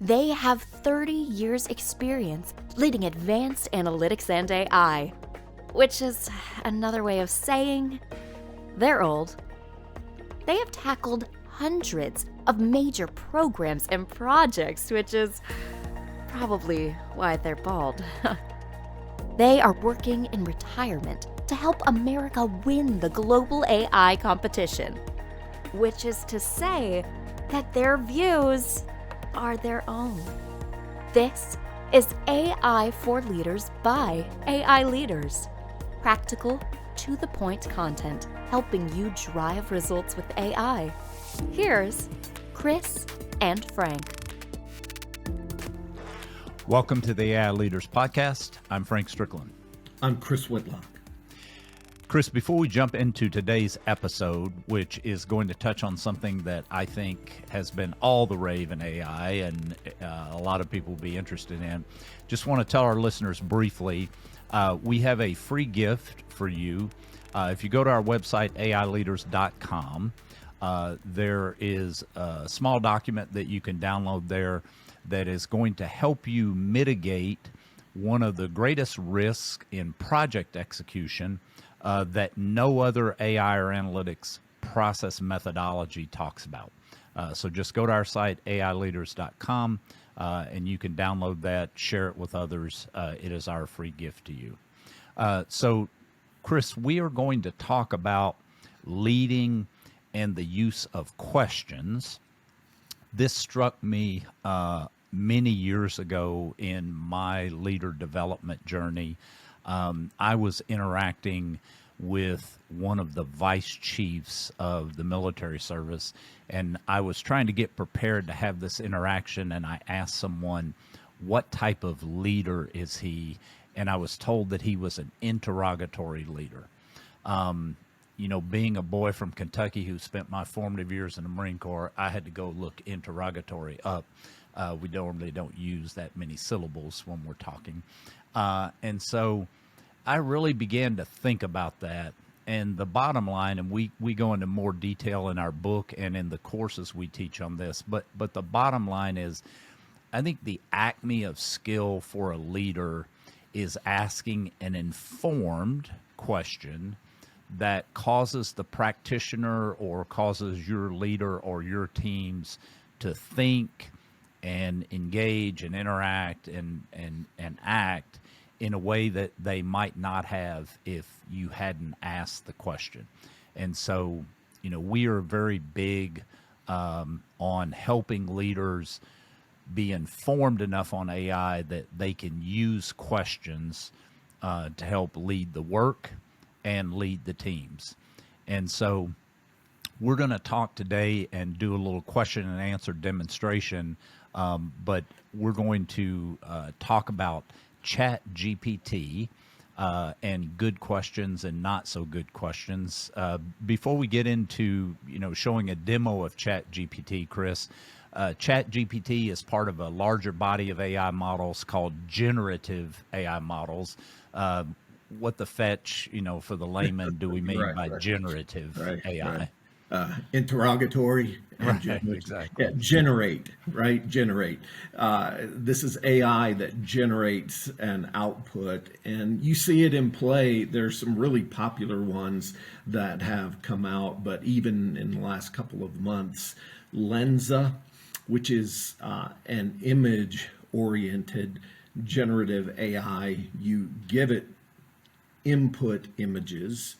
They have 30 years experience leading advanced analytics and AI, which is another way of saying they're old. They have tackled hundreds of major programs and projects, which is probably why they're bald. They are working in retirement to help America win the global AI competition, which is to say that their views are their own. This is AI4Leaders by AI Leaders. Practical, to-the-point content helping you drive results with AI. Here's Chris and Frank. Welcome to the AI Leaders Podcast. I'm Frank Strickland. I'm Chris Whitlock. Chris, before we jump into today's episode, which is going to touch on something that I think has been all the rave in AI and a lot of people will be interested in, just want to tell our listeners briefly, we have a free gift for you. If you go to our website, ai4leaders.com, there is a small document that you can download there that is going to help you mitigate one of the greatest risks in project execution that no other AI or analytics process methodology talks about. So just go to our site, ai4leaders.com, and you can download that, share it with others. It is our free gift to you. So, Chris, we are going to talk about leading and the use of questions. This struck me many years ago in my leader development journey. I was interacting with one of the vice chiefs of the military service, and I was trying to get prepared to have this interaction, and I asked someone, what type of leader is he? And I was told that he was an interrogatory leader. You know, being a boy from Kentucky who spent my formative years in the Marine Corps, I had to go look interrogatory up. We normally don't use that many syllables when we're talking. And so I really began to think about that. And the bottom line, and we go into more detail in our book and in the courses we teach on this, but the bottom line is, I think the acme of skill for a leader is asking an informed question that causes the practitioner or causes your leader or your teams to think and engage and interact and act in a way that they might not have if you hadn't asked the question. And so, you know, we are very big on helping leaders be informed enough on AI that they can use questions to help lead the work and lead the teams. And so we're going to talk today and do a little question and answer demonstration, but we're going to talk about ChatGPT and good questions and not so good questions. Before we get into, you know, showing a demo of ChatGPT, Chris, ChatGPT is part of a larger body of AI models called generative AI models. What the fetch, you know, for the layman, do we mean by generative AI? Interrogatory and exactly. Yeah, generate. This is AI that generates an output, and you see it in play. There's some really popular ones that have come out, but even in the last couple of months, Lensa, which is an image-oriented generative AI. You give it input images,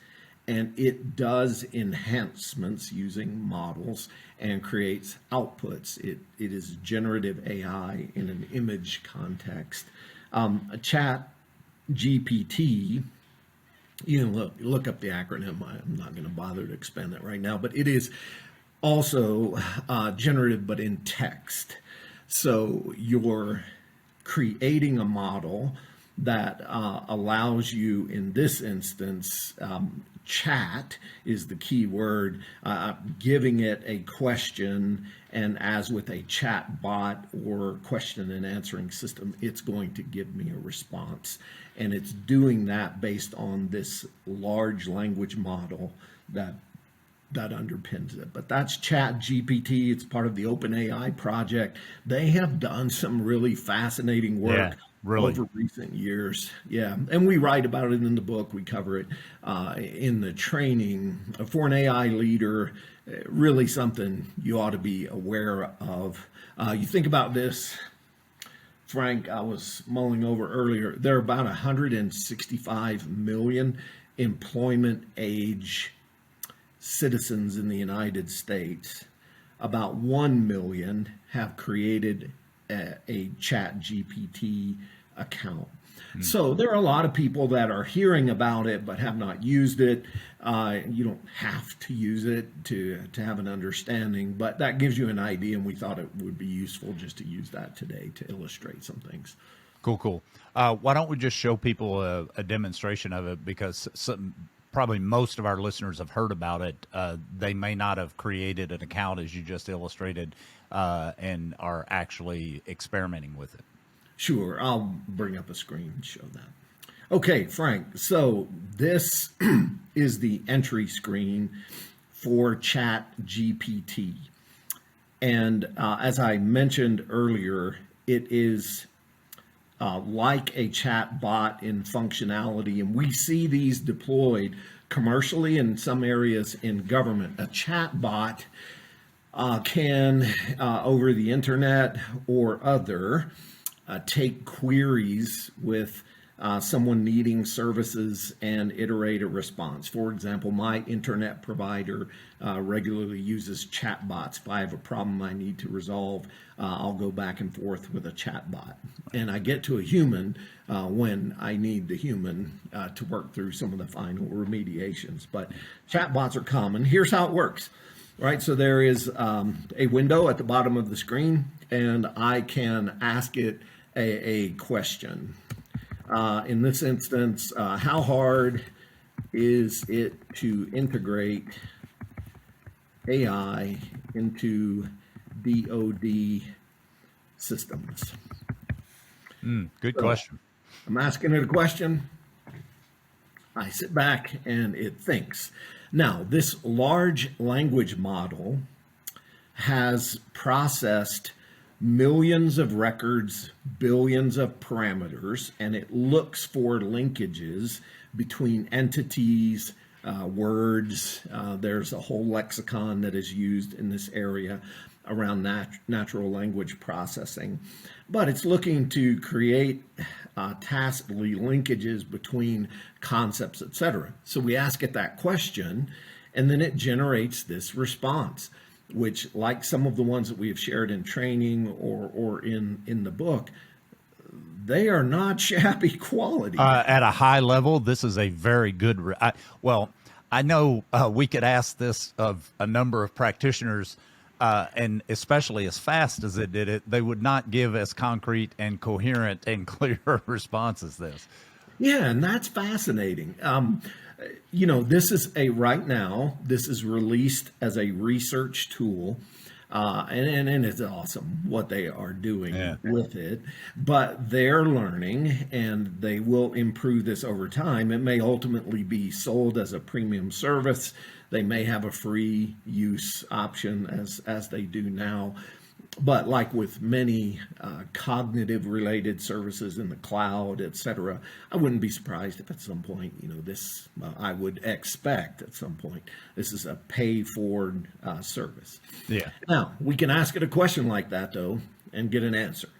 and it does enhancements using models and creates outputs. It is generative AI in an image context. A chat GPT, you know, look up the acronym. I'm not going to bother to expand that right now, but it is also generative, but in text. So you're creating a model that allows you, in this instance, chat is the key word, giving it a question, and as with a chat bot or question and answering system, it's going to give me a response. And it's doing that based on this large language model that that underpins it. But that's ChatGPT. It's part of the OpenAI project. They have done some really fascinating Yeah, work really. over recent years. Yeah, and we write about it in the book. We cover it in the training for an AI leader. Really something you ought to be aware of. You think about this, Frank, I was mulling over earlier. There are about 165 million employment age citizens in the United States. About 1 million have created a chat GPT account. So there are a lot of people that are hearing about it but have not used it. You don't have to use it to have an understanding, but that gives you an idea, and we thought it would be useful just to use that today to illustrate some things. Cool, cool. Why don't we just show people a demonstration of it, because probably most of our listeners have heard about it. They may not have created an account as you just illustrated, and are actually experimenting with it. Sure, I'll bring up a screen and show that. Okay, Frank, so this is the entry screen for ChatGPT. And as I mentioned earlier, it is like a chat bot in functionality, and we see these deployed commercially in some areas in government. A chat bot can, over the internet or other, take queries with someone needing services and iterate a response. For example, my internet provider regularly uses chatbots. If I have a problem I need to resolve, I'll go back and forth with a chatbot. And I get to a human when I need the human to work through some of the final remediations. But chatbots are common. Here's how it works. Right, so there is a window at the bottom of the screen, and I can ask it a question. In this instance, how hard is it to integrate AI into DoD systems? Good So question. I'm asking it a question. I sit back and it thinks. Now, this large language model has processed millions of records, billions of parameters, and it looks for linkages between entities, words. There's a whole lexicon that is used in this area around natural language processing. But it's looking to create tacitly linkages between concepts, etc. So we ask it that question, and then it generates this response, which, like some of the ones that we have shared in training or in the book, they are not shabby quality. At a high level, this is a very good. I know we could ask this of a number of practitioners, and especially as fast as it did it, they would not give as concrete and coherent and clear a response as this. Yeah, and that's fascinating. This is right now, this is released as a research tool. And it's awesome what they are doing with it, but they're learning and they will improve this over time. It may ultimately be sold as a premium service. They may have a free use option as they do now. But like with many cognitive related services in the cloud, et cetera, I wouldn't be surprised if at some point, I would expect at some point, this is a pay for service. Yeah. Now, we can ask it a question like that, though, and get an answer.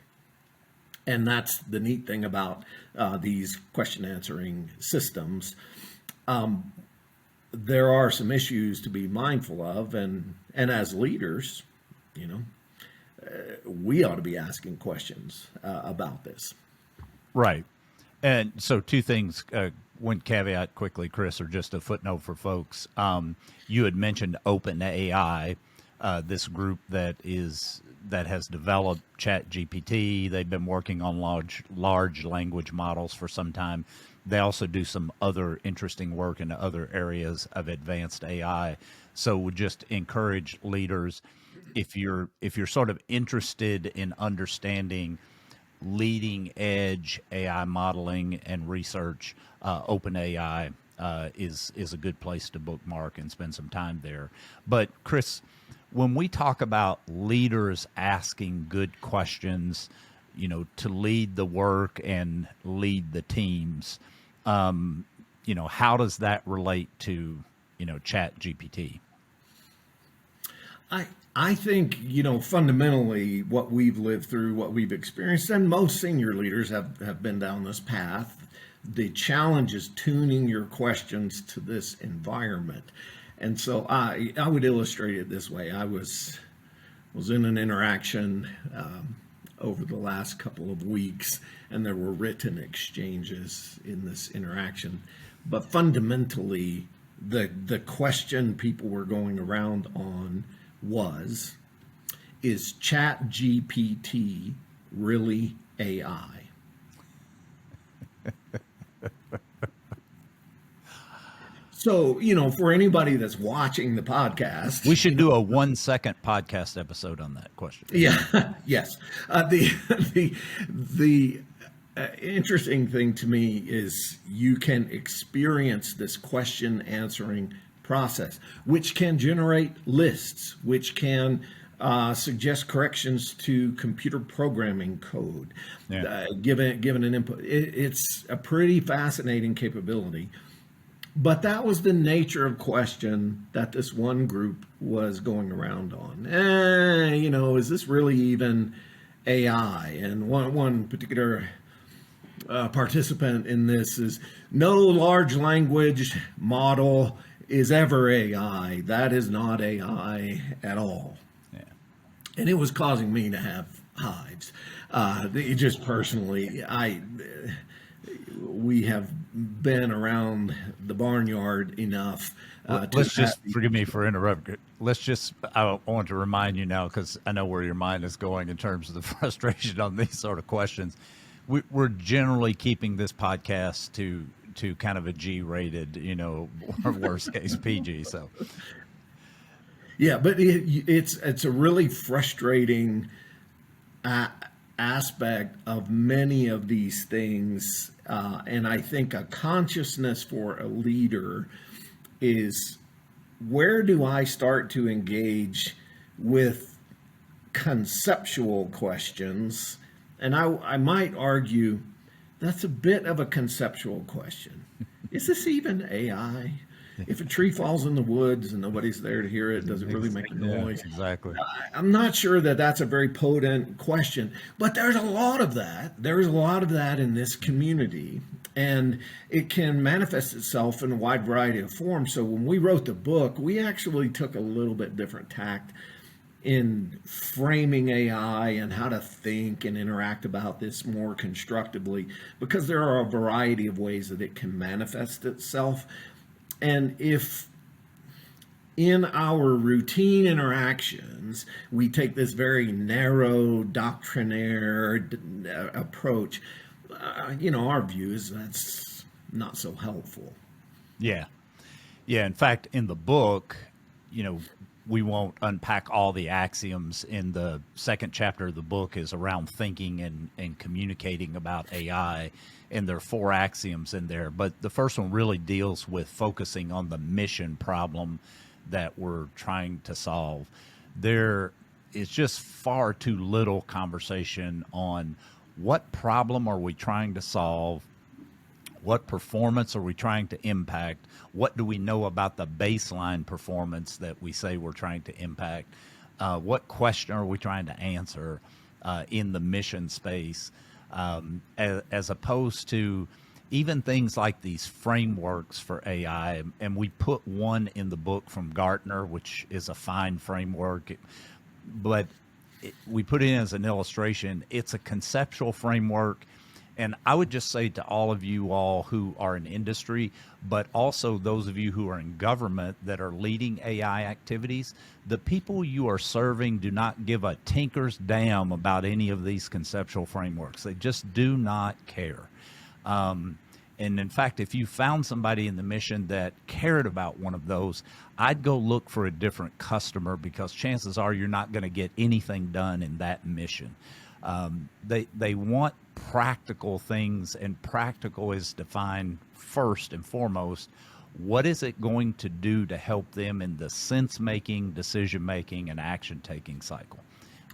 And that's the neat thing about these question answering systems. There are some issues to be mindful of, and as leaders, we ought to be asking questions about this. Right. And so two things, one caveat quickly, Chris, or just a footnote for folks. You had mentioned OpenAI, this group that has developed ChatGPT. They've been working on large language models for some time. They also do some other interesting work in other areas of advanced AI. So would just encourage leaders, if you're sort of interested in understanding leading edge AI modeling and research, OpenAI is a good place to bookmark and spend some time there. But Chris, when we talk about leaders asking good questions, to lead the work and lead the teams, how does that relate to, ChatGPT? I think, fundamentally what we've lived through, what we've experienced, and most senior leaders have been down this path. The challenge is tuning your questions to this environment. And so I would illustrate it this way. I was in an interaction over the last couple of weeks, and there were written exchanges in this interaction. But fundamentally, the question people were going around on was, is ChatGPT really AI? So, for anybody that's watching the podcast, We should do a 1-second podcast episode on that question. yeah, yes. The interesting thing to me is you can experience this question answering process, which can generate lists, which can suggest corrections to computer programming code, given an input. It's a pretty fascinating capability. But that was the nature of question that this one group was going around on. Is this really even AI? And one particular participant in this is, no large language model is ever AI. That is not AI at all. Yeah. And it was causing me to have hives. Just personally, we have been around the barnyard enough. Let's just forgive me for interrupting. I want to remind you now, because I know where your mind is going in terms of the frustration on these sort of questions. We're generally keeping this podcast to kind of a G-rated, or worst case PG. So, yeah, but it's a really frustrating aspect of many of these things, and I think a consciousness for a leader is, where do I start to engage with conceptual questions? And I might argue that's a bit of a conceptual question. Is this even AI? If a tree falls in the woods and nobody's there to hear it, does it really make a noise? Yeah, exactly. I'm not sure that that's a very potent question, but there's a lot of that. There's a lot of that in this community, and it can manifest itself in a wide variety of forms. So when we wrote the book, we actually took a little bit different tact in framing AI and how to think and interact about this more constructively, because there are a variety of ways that it can manifest itself. And if in our routine interactions, we take this very narrow doctrinaire approach, our view is that's not so helpful. Yeah. Yeah. In fact, in the book, we won't unpack all the axioms. In the second chapter of the book is around thinking and communicating about AI. And there are 4 axioms in there. But the first one really deals with focusing on the mission problem that we're trying to solve. There is just far too little conversation on what problem are we trying to solve, what performance are we trying to impact, what do we know about the baseline performance that we say we're trying to impact, what question are we trying to answer in the mission space, as opposed to even things like these frameworks for AI. And we put one in the book from Gartner, which is a fine framework, but we put it in as an illustration. It's a conceptual framework. And I would just say to all of you all who are in industry, but also those of you who are in government that are leading AI activities, the people you are serving do not give a tinker's damn about any of these conceptual frameworks. They just do not care. And in fact, if you found somebody in the mission that cared about one of those, I'd go look for a different customer, because chances are you're not going to get anything done in that mission. They want practical things, and practical is defined first and foremost. What is it going to do to help them in the sense making, decision making, and action taking cycle?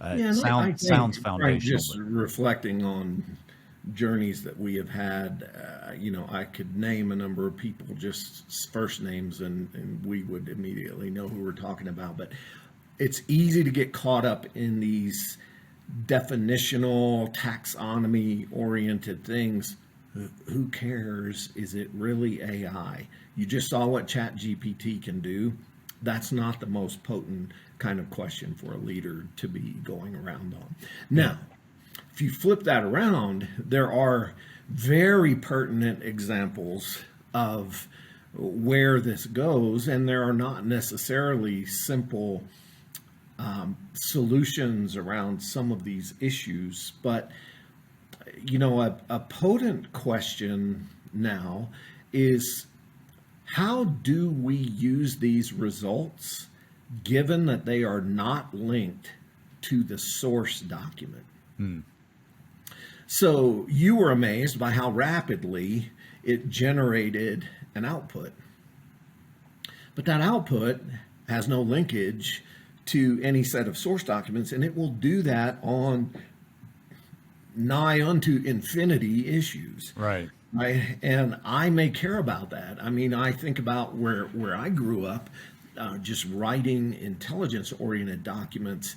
Yeah, and I Sounds think, Frank, foundational, just but reflecting on journeys that we have had, I could name a number of people, just first names, and we would immediately know who we're talking about. But it's easy to get caught up in these definitional, taxonomy oriented things. Who cares? Is it really AI? You just saw what ChatGPT can do. That's not the most potent kind of question for a leader to be going around on. Now, if you flip that around, there are very pertinent examples of where this goes, and there are not necessarily simple solutions around some of these issues. But, a potent question now is, how do we use these results given that they are not linked to the source document? So you were amazed by how rapidly it generated an output. But that output has no linkage to any set of source documents, and it will do that on nigh unto infinity issues. right. And I may care about that. I mean, I think about where I grew up, just writing intelligence-oriented documents.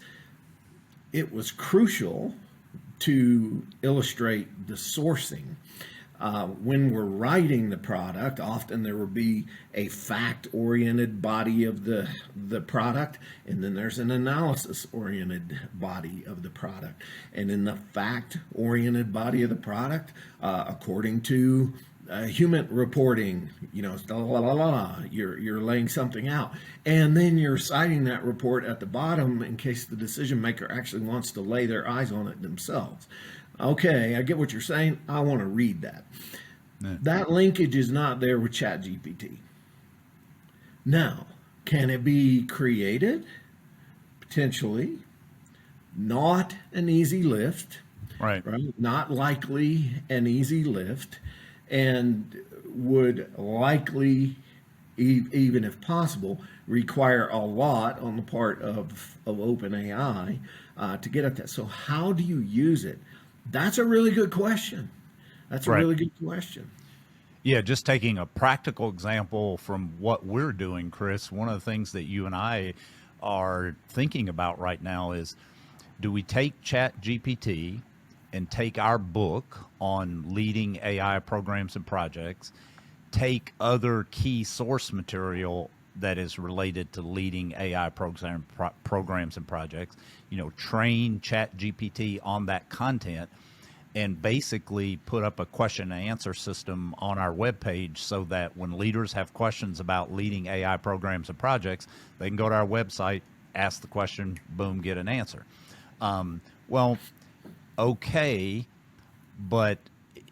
It was crucial to illustrate the sourcing. When we're writing the product, often there will be a fact-oriented body of the product, and then there's an analysis-oriented body of the product. And in the fact-oriented body of the product, according to human reporting, you're laying something out, and then you're citing that report at the bottom in case the decision maker actually wants to lay their eyes on it themselves. Okay, I get what you're saying. I want to read that. Yeah. That linkage is not there with ChatGPT. Now, can it be created? Potentially. Not an easy lift. Right. Not likely an easy lift, and would likely, even if possible, require a lot on the part of OpenAI to get at that. So how do you use it? That's a really good question. That's a Right. really good question. Yeah, just taking a practical example from what we're doing, Chris, one of the things that you and I are thinking about right now is, do we take ChatGPT and take our book on leading AI programs and projects, take other key source material that is related to leading AI programs and projects, train ChatGPT on that content, and basically put up a question and answer system on our webpage so that when leaders have questions about leading AI programs and projects, they can go to our website, ask the question, boom, get an answer. Well, okay, but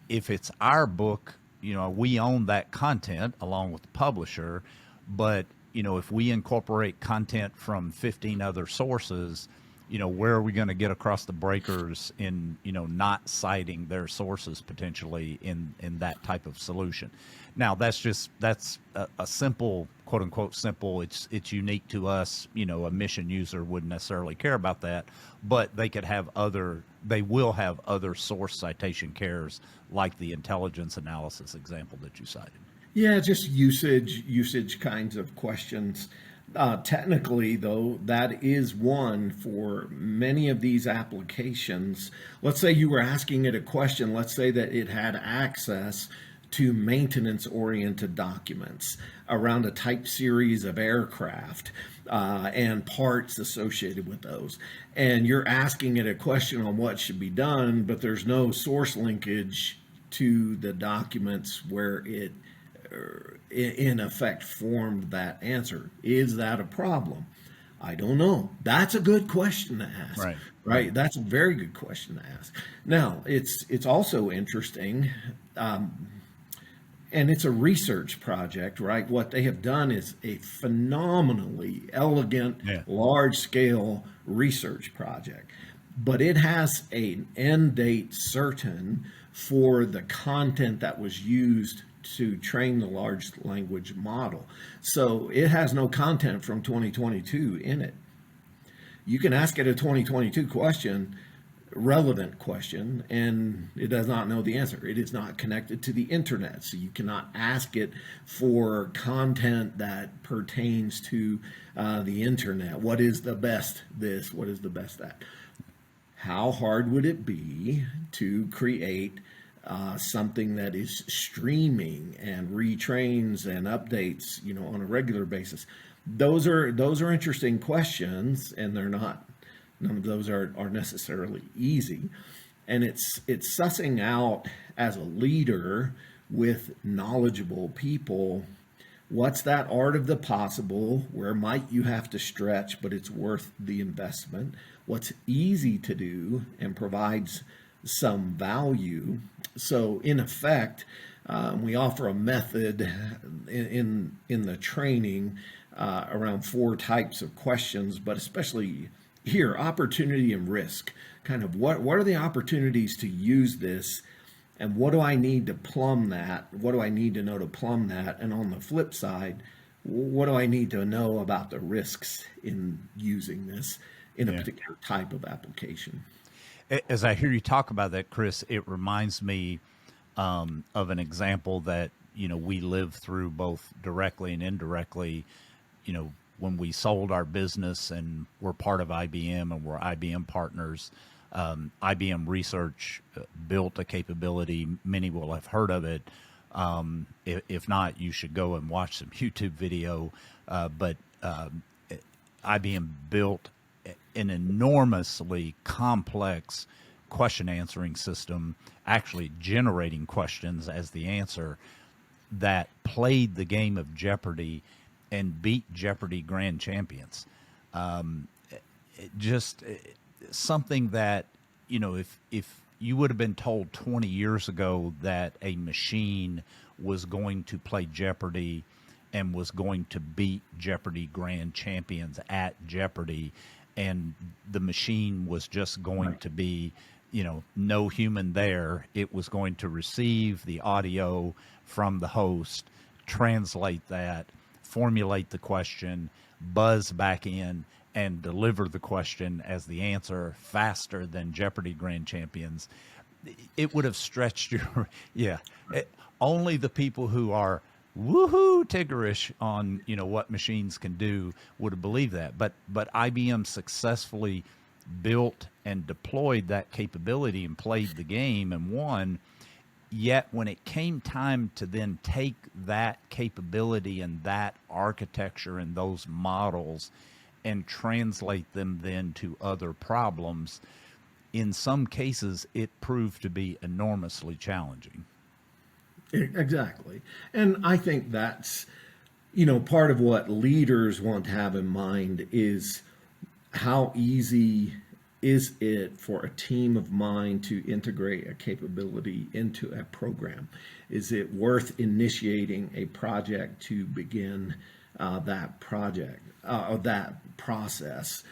if it's our book, we own that content along with the publisher. But, if we incorporate content from 15 other sources, where are we going to get across the breakers in, not citing their sources potentially in that type of solution? Now, that's a simple, quote unquote, simple. It's unique to us. A mission user wouldn't necessarily care about that, but they will have other source citation cares, like the intelligence analysis example that you cited. Yeah, just usage kinds of questions. Technically, though, that is one for many of these applications. Let's say you were asking it a question. Let's say that it had access to maintenance-oriented documents around a type series of aircraft and parts associated with those. And you're asking it a question on what should be done, but there's no source linkage to the documents where it in effect formed that answer. Is that a problem? I don't know. That's a good question to ask. Right. That's a very good question to ask. Now, it's also interesting, and it's a research project, right? What they have done is a phenomenally elegant, large-scale research project. but it has an end date certain for the content that was used to train the large language model. So it has no content from 2022 in it. You can ask it a 2022 question, relevant question, and it does not know the answer. It is not connected to the internet, so you cannot ask it for content that pertains to the internet. What is the best this? What is the best that? How hard would it be to create something that is streaming and retrains and updates, on a regular basis? Those are interesting questions, and they're not. None of those are necessarily easy, and it's sussing out as a leader with knowledgeable people. What's that art of the possible? Where might you have to stretch, but it's worth the investment? What's easy to do and provides some value? So in effect, we offer a method in the training around 4 types of questions, but especially here, opportunity and risk. Kind of what are the opportunities to use this, and what do I need to plumb that? What do I need to know to plumb that? And on the flip side, what do I need to know about the risks in using this in a particular type of application? As I hear you talk about that, Chris, it reminds me of an example that, we live through both directly and indirectly. When we sold our business and we're part of IBM and we're IBM partners, IBM Research built a capability. Many will have heard of it. If not, you should go and watch some YouTube video. But IBM built an enormously complex question answering system, actually generating questions as the answer, that played the game of Jeopardy and beat Jeopardy grand champions. Just something that, if you would have been told 20 years ago that a machine was going to play Jeopardy and was going to beat Jeopardy grand champions at Jeopardy, and the machine was just going to be, no human there. It was going to receive the audio from the host, translate that, formulate the question, buzz back in, and deliver the question as the answer faster than Jeopardy grand champions. It would have stretched your, only the people who are woohoo tiggerish on, what machines can do would have believed that. But IBM successfully built and deployed that capability and played the game and won. Yet when it came time to then take that capability and that architecture and those models and translate them then to other problems, in some cases it proved to be enormously challenging. Exactly. And I think that's, part of what leaders want to have in mind is how easy is it for a team of mind to integrate a capability into a program? Is it worth initiating a project to begin that process?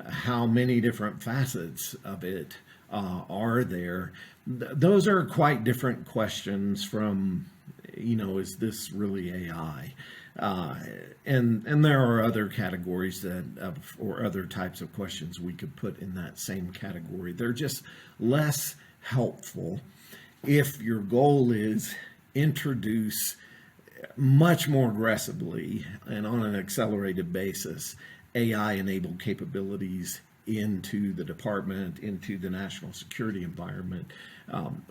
How many different facets of it are there? Those are quite different questions from, is this really AI? And there are other categories or other types of questions we could put in that same category. They're just less helpful if your goal is introduce much more aggressively and on an accelerated basis AI-enabled capabilities into the department, into the national security environment.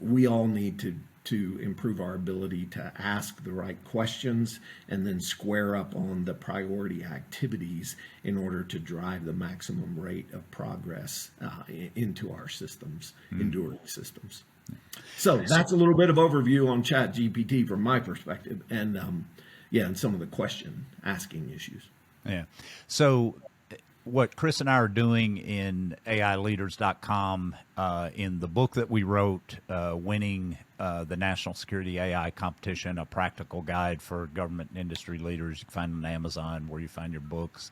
We all need to improve our ability to ask the right questions and then square up on the priority activities in order to drive the maximum rate of progress into our systems, enduring systems. So that's a little bit of overview on ChatGPT from my perspective, and and some of the question asking issues. Yeah. So what Chris and I are doing in ai4Leaders.com, in the book that we wrote, Winning the National Security AI Competition, a practical guide for government and industry leaders. You can find it on Amazon, where you find your books.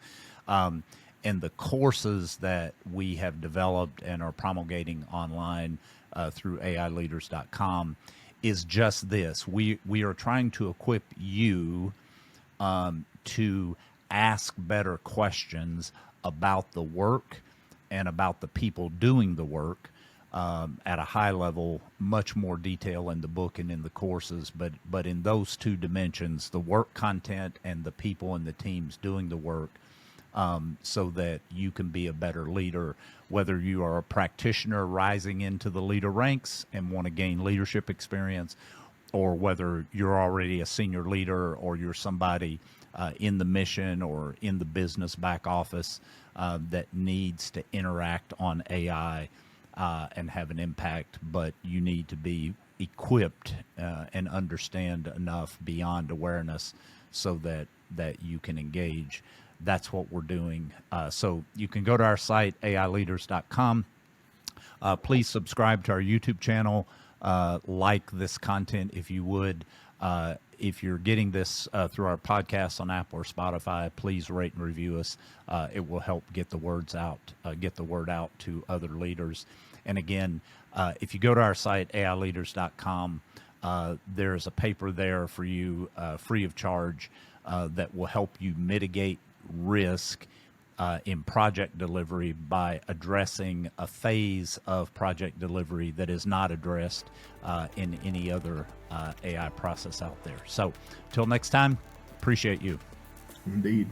and the courses that we have developed and are promulgating online through ai4Leaders.com is just this. We are trying to equip you to ask better questions about the work and about the people doing the work at a high level, much more detail in the book and in the courses, but in those two dimensions, the work content and the people and the teams doing the work, so that you can be a better leader, whether you are a practitioner rising into the leader ranks and want to gain leadership experience, or whether you're already a senior leader or you're somebody in the mission or in the business back office that needs to interact on AI and have an impact, but you need to be equipped and understand enough beyond awareness so that you can engage. That's what we're doing. So you can go to our site, ai4Leaders.com. Please subscribe to our YouTube channel. Like this content if you would. If you're getting this through our podcast on Apple or Spotify, please rate and review us. It will help get the word out to other leaders. And again, if you go to our site, ai4Leaders.com, there's a paper there for you free of charge that will help you mitigate risk in project delivery by addressing a phase of project delivery that is not addressed in any other AI process out there. So, till next time, appreciate you. Indeed.